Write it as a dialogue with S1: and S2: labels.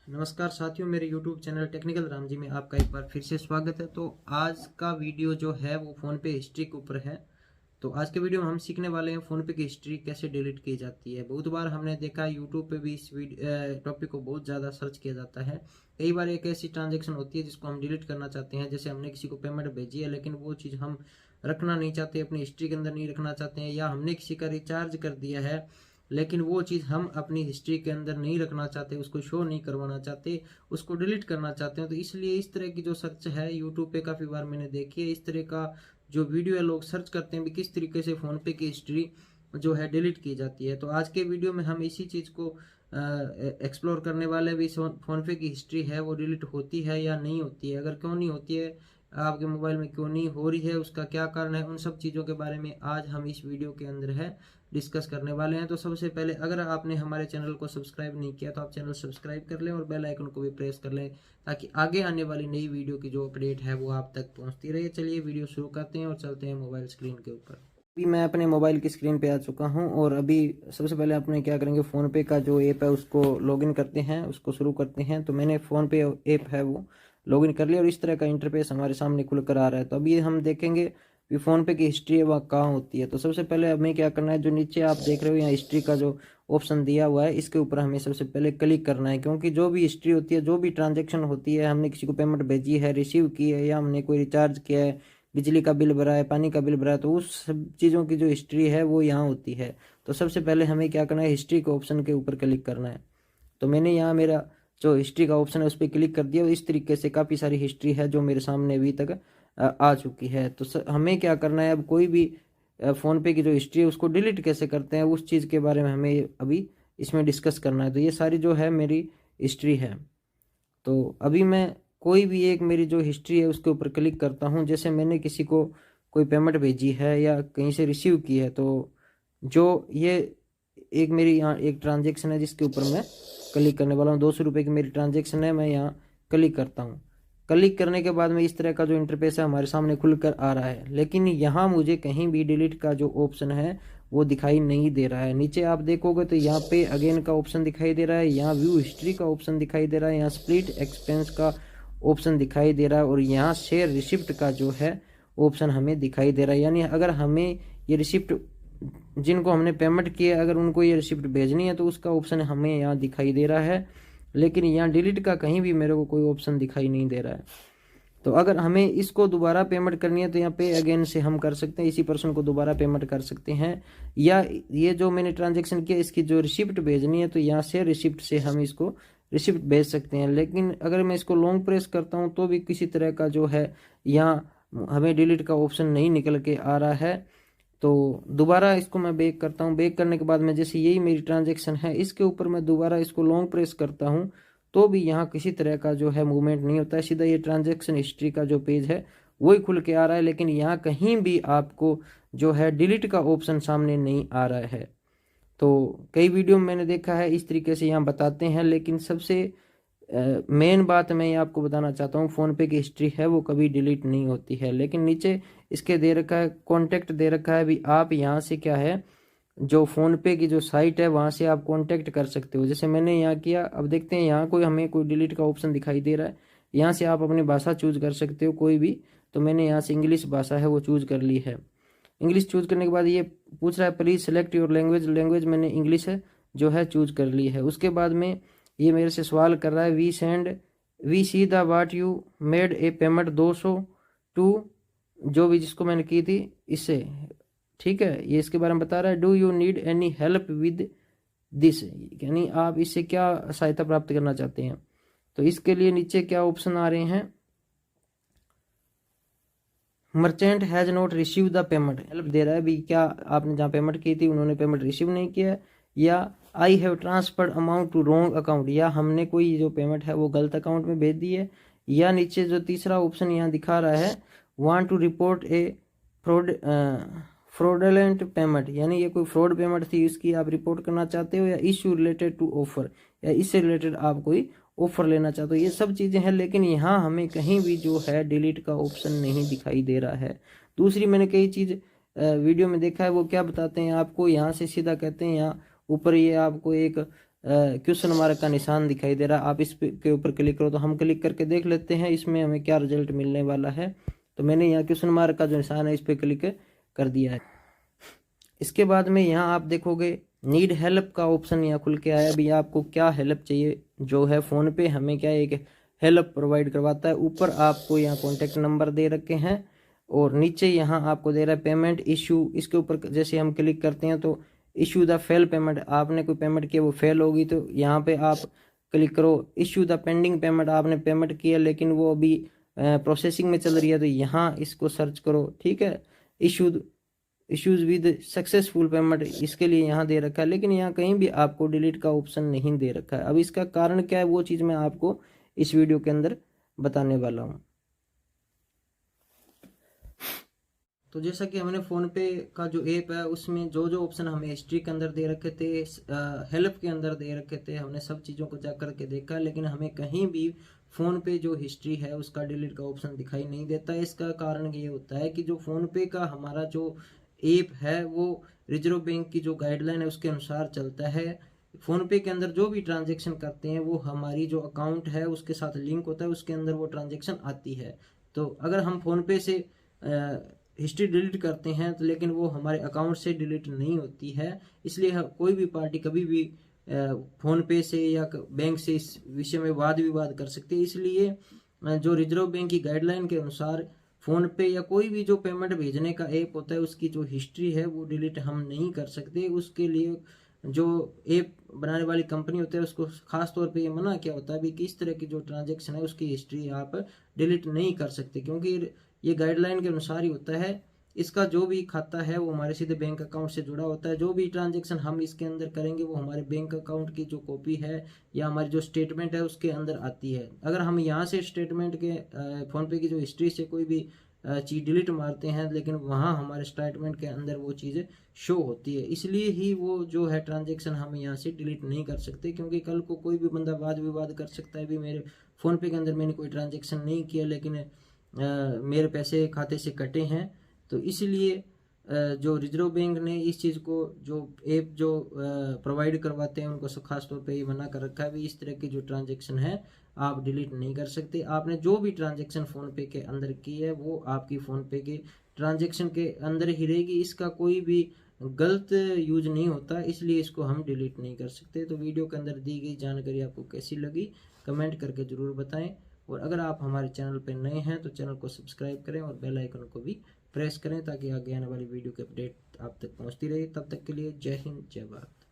S1: नमस्कार साथियों, मेरे YouTube channel technical Ram ji में आपका एक बार फिर से स्वागत है। तो आज का वीडियो जो है वो फ़ोनपे हिस्ट्री के ऊपर है। तो आज के वीडियो में हम सीखने वाले हैं फ़ोनपे की हिस्ट्री कैसे डिलीट की जाती है। बहुत बार हमने देखा है यूट्यूब पे भी इस टॉपिक को बहुत ज़्यादा सर्च किया जाता है। कई बार एक ऐसी ट्रांजेक्शन होती है जिसको हम डिलीट करना चाहते हैं, जैसे हमने किसी को पेमेंट भेजी है लेकिन वो चीज़ हम रखना नहीं चाहते, अपनी हिस्ट्री के अंदर नहीं रखना चाहते हैं, या हमने किसी का रिचार्ज कर दिया है लेकिन वो चीज़ हम अपनी हिस्ट्री के अंदर नहीं रखना चाहते, उसको शो नहीं करवाना चाहते, उसको डिलीट करना चाहते हैं। तो इसलिए इस तरह की जो सर्च है यूट्यूब पे काफ़ी बार मैंने देखी है। इस तरह का जो वीडियो है लोग सर्च करते हैं भी किस तरीके से फ़ोनपे की हिस्ट्री जो है डिलीट की जाती है। तो आज के वीडियो में हम इसी चीज़ को एक्सप्लोर करने वाले भी फ़ोनपे की हिस्ट्री है वो डिलीट होती है या नहीं होती है, अगर क्यों नहीं होती है, आपके मोबाइल में क्यों नहीं हो रही है, उसका क्या कारण है, उन सब चीज़ों के बारे में आज हम इस वीडियो के अंदर है डिस्कस करने वाले हैं। तो सबसे पहले अगर आपने हमारे चैनल को सब्सक्राइब नहीं किया तो आप चैनल सब्सक्राइब कर लें और बेल आइकन को भी प्रेस कर लें ताकि आगे आने वाली नई वीडियो की जो अपडेट है वो आप तक पहुंचती रहे। चलिए वीडियो शुरू करते हैं और चलते हैं मोबाइल स्क्रीन के ऊपर। अभी मैं अपने मोबाइल की स्क्रीन पे आ चुका हूं और अभी सबसे पहले अपने क्या करेंगे, फ़ोनपे का जो ऐप है उसको लॉगिन करते हैं, उसको शुरू करते हैं। तो मैंने फ़ोनपे ऐप है वो लॉगिन कर लिया और इस तरह का इंटरफेस हमारे सामने खुल कर आ रहा है। तो अभी हम देखेंगे कि फ़ोनपे की हिस्ट्री है वह कहाँ होती है। तो सबसे पहले हमें क्या करना है, जो नीचे आप देख रहे हो यहाँ हिस्ट्री का जो ऑप्शन दिया हुआ है इसके ऊपर हमें सबसे पहले क्लिक करना है, क्योंकि जो भी हिस्ट्री होती है, जो भी ट्रांजेक्शन होती है, हमने किसी को पेमेंट भेजी है, रिसीव की है, या हमने कोई रिचार्ज किया है, बिजली का बिल भरा है, पानी का बिल भरा है, तो उस सब चीज़ों की जो हिस्ट्री है वो यहाँ होती है। तो सबसे पहले हमें क्या करना है, हिस्ट्री के ऑप्शन के ऊपर क्लिक करना है। तो मैंने यहाँ मेरा जो हिस्ट्री का ऑप्शन है उस पर क्लिक कर दिया और इस तरीके से काफ़ी सारी हिस्ट्री है जो मेरे सामने अभी तक आ चुकी है। तो हमें क्या करना है, अब कोई भी फ़ोनपे की जो हिस्ट्री है उसको डिलीट कैसे करते हैं उस चीज़ के बारे में हमें अभी इसमें डिस्कस करना है। तो ये सारी जो है मेरी हिस्ट्री है। तो अभी मैं कोई भी एक मेरी जो हिस्ट्री है उसके ऊपर क्लिक करता हूँ। जैसे मैंने किसी को कोई पेमेंट भेजी है या कहीं से रिसीव की है, तो जो ये एक मेरी यहाँ एक ट्रांजेक्शन है जिसके ऊपर मैं क्लिक करने वाला हूँ। 200 रुपये की मेरी ट्रांजेक्शन है, मैं यहाँ क्लिक करता हूँ। क्लिक करने के बाद में इस तरह का जो इंटरफेस है हमारे सामने खुल कर आ रहा है, लेकिन यहाँ मुझे कहीं भी डिलीट का जो ऑप्शन है वो दिखाई नहीं दे रहा है। नीचे आप देखोगे तो यहाँ पे अगेन का ऑप्शन दिखाई दे रहा है, यहाँ व्यू हिस्ट्री का ऑप्शन दिखाई दे रहा है, यहाँ स्प्लिट एक्सपेंस का ऑप्शन दिखाई दे रहा है और यहाँ शेयर रिसिप्ट का जो है ऑप्शन हमें दिखाई दे रहा है। यानी अगर हमें ये रिसिप्ट, जिनको हमने पेमेंट किया, अगर उनको ये रिसिप्ट भेजनी है तो उसका ऑप्शन हमें यहाँ दिखाई दे रहा है, लेकिन यहाँ डिलीट का कहीं भी मेरे को कोई ऑप्शन दिखाई नहीं दे रहा है। तो अगर हमें इसको दोबारा पेमेंट करनी है तो यहाँ पे अगेन से हम कर सकते हैं, इसी पर्सन को दोबारा पेमेंट कर सकते हैं, या ये जो मैंने ट्रांजेक्शन किया इसकी जो रिसिप्ट भेजनी है तो यहाँ से रिसिप्ट से हम इसको रिसिप्ट भेज सकते हैं। लेकिन अगर मैं इसको लॉन्ग प्रेस करता हूँ तो भी किसी तरह का जो है यहाँ हमें डिलीट का ऑप्शन नहीं निकल के आ रहा है। तो दोबारा इसको मैं बैक करता हूँ। बैक करने के बाद में जैसे यही मेरी ट्रांजेक्शन है इसके ऊपर मैं दोबारा इसको लॉन्ग प्रेस करता हूँ तो भी यहाँ किसी तरह का जो है मूवमेंट नहीं होता है, सीधा ये ट्रांजैक्शन हिस्ट्री का जो पेज है वही खुल के आ रहा है, लेकिन यहाँ कहीं भी आपको जो है डिलीट का ऑप्शन सामने नहीं आ रहा है। तो कई वीडियो में मैंने देखा है इस तरीके से यहाँ बताते हैं, लेकिन सबसे मेन बात मैं ये आपको बताना चाहता हूँ, फ़ोनपे की हिस्ट्री है वो कभी डिलीट नहीं होती है। लेकिन नीचे इसके दे रखा है, कॉन्टैक्ट दे रखा है, भी आप यहाँ से क्या है, जो फ़ोनपे की जो साइट है वहाँ से आप कांटेक्ट कर सकते हो। जैसे मैंने यहाँ किया, अब देखते हैं यहाँ कोई हमें कोई डिलीट का ऑप्शन दिखाई दे रहा है। यहाँ से आप अपनी भाषा चूज़ कर सकते हो कोई भी। तो मैंने यहाँ से इंग्लिश भाषा है वो चूज़ कर ली है। इंग्लिश चूज़ करने के बाद ये पूछ रहा है please select your language. Language मैंने इंग्लिश है जो है चूज़ कर ली है। उसके बाद में ये मेरे से सवाल कर रहा है, we see the what you made a payment 200 to, जो भी जिसको मैंने की थी इससे, ठीक है, ये इसके बारे में बता रहा है। Do you need any help with this, यानी आप इससे क्या सहायता प्राप्त करना चाहते हैं। तो इसके लिए नीचे क्या ऑप्शन आ रहे हैं, merchant has not receive the payment, help दे रहा है भी क्या आपने जहाँ पेमेंट की थी उन्होंने पेमेंट रिसीव नहीं किया, या I have transferred amount to wrong account, या हमने कोई जो पेमेंट है वो गलत अकाउंट में भेज दी है, या नीचे जो तीसरा ऑप्शन यहाँ दिखा रहा है, want to report a fraud fraudulent payment, यानी ये कोई फ्रॉड पेमेंट थी इसकी आप रिपोर्ट करना चाहते हो, या इश्यू रिलेटेड टू ऑफर, या इससे रिलेटेड आप कोई ऑफर लेना चाहते हो। ये सब चीज़ें हैं, लेकिन यहाँ हमें कहीं भी जो है डिलीट का ऑप्शन नहीं दिखाई दे रहा है। दूसरी मैंने कई चीज़ वीडियो में देखा है, वो क्या बताते हैं आपको, यहाँ से सीधा कहते हैं यहाँ ऊपर ये आपको एक क्वेश्चन मार्क का निशान दिखाई दे रहा है, आप इस के ऊपर क्लिक करो। तो हम क्लिक करके देख लेते हैं इसमें हमें क्या रिजल्ट मिलने वाला है। तो मैंने यहाँ क्वेश्चन मार्क का जो निशान है इस पर क्लिक कर दिया है। इसके बाद में यहाँ आप देखोगे नीड हेल्प का ऑप्शन यहाँ खुल के आया। अभी आपको क्या हेल्प चाहिए, जो है फ़ोन पे हमें क्या एक हेल्प प्रोवाइड करवाता है। ऊपर आपको यहाँ कॉन्टैक्ट नंबर दे रखे हैं और नीचे यहाँ आपको दे रहा है पेमेंट इशू। इसके ऊपर जैसे हम क्लिक करते हैं तो इशू द फेल पेमेंट, आपने कोई पेमेंट किया वो फेल होगी तो यहाँ पे आप क्लिक करो। इशू द पेंडिंग पेमेंट, आपने पेमेंट किया लेकिन वो अभी प्रोसेसिंग में चल रही है तो यहाँ इसको सर्च करो, ठीक है। इश्यूज विद सक्सेसफुल पेमेंट, इसके लिए यहाँ दे रखा है, लेकिन यहाँ कहीं भी आपको डिलीट का ऑप्शन नहीं दे रखा है। अब इसका कारण क्या है वो चीज़ मैं आपको इस वीडियो के अंदर बताने वाला हूँ। तो जैसा कि हमने फ़ोन पे का जो ऐप है उसमें जो जो ऑप्शन हमें हिस्ट्री के अंदर दे रखे थे, हेल्प के अंदर दे रखे थे, हमने सब चीज़ों को जा करके देखा, लेकिन हमें कहीं भी फ़ोन पे जो हिस्ट्री है उसका डिलीट का ऑप्शन दिखाई नहीं देता है। इसका कारण ये होता है कि जो फ़ोन पे का हमारा जो ऐप है वो रिजर्व बैंक की जो गाइडलाइन है उसके अनुसार चलता है। फ़ोन पे के अंदर जो भी ट्रांजेक्शन करते हैं वो हमारी जो अकाउंट है उसके साथ लिंक होता है, उसके अंदर वो ट्रांजेक्शन आती है। तो अगर हम फ़ोन पे से हिस्ट्री डिलीट करते हैं तो लेकिन वो हमारे अकाउंट से डिलीट नहीं होती है। इसलिए कोई भी पार्टी कभी भी फ़ोन पे से या बैंक से इस विषय में वाद विवाद कर सकती है। इसलिए जो रिजर्व बैंक की गाइडलाइन के अनुसार फ़ोन पे या कोई भी जो पेमेंट भेजने का ऐप होता है उसकी जो हिस्ट्री है वो डिलीट हम नहीं कर सकते। उसके लिए जो ऐप बनाने वाली कंपनी होती है उसको खास तौर पे ये मना किया होता है भी कि इस तरह की जो ट्रांजेक्शन है उसकी हिस्ट्री आप डिलीट नहीं कर सकते, क्योंकि ये गाइडलाइन के अनुसार ही होता है। इसका जो भी खाता है वो हमारे सीधे बैंक अकाउंट से जुड़ा होता है। जो भी ट्रांजेक्शन हम इसके अंदर करेंगे वो हमारे बैंक अकाउंट की जो कॉपी है या हमारी जो स्टेटमेंट है उसके अंदर आती है। अगर हम यहाँ से स्टेटमेंट के फ़ोनपे की जो हिस्ट्री से कोई भी चीज़ डिलीट मारते हैं लेकिन वहाँ हमारे स्टेटमेंट के अंदर वो चीज़ें शो होती है, इसलिए ही वो जो है ट्रांजेक्शन हम यहाँ से डिलीट नहीं कर सकते। क्योंकि कल को कोई भी बंदा वाद विवाद कर सकता है भी मेरे फ़ोनपे के अंदर मैंने कोई ट्रांजेक्शन नहीं किया लेकिन मेरे पैसे खाते से कटे हैं। तो इसलिए जो रिजर्व बैंक ने इस चीज़ को जो ऐप जो प्रोवाइड करवाते हैं उनको खास तौर पे ये मना कर रखा है भी इस तरह की जो ट्रांजेक्शन है आप डिलीट नहीं कर सकते। आपने जो भी ट्रांजेक्शन फ़ोनपे के अंदर की है वो आपकी फ़ोनपे के ट्रांजेक्शन के अंदर ही रहेगी, इसका कोई भी गलत यूज नहीं होता, इसलिए इसको हम डिलीट नहीं कर सकते। तो वीडियो के अंदर दी गई जानकारी आपको कैसी लगी कमेंट करके ज़रूर बताएं, और अगर आप हमारे चैनल पर नए हैं तो चैनल को सब्सक्राइब करें और बेल आइकन को भी प्रेस करें ताकि आगे आने वाली वीडियो की अपडेट आप तक पहुंचती रहे। तब तक के लिए जय हिंद जय भारत।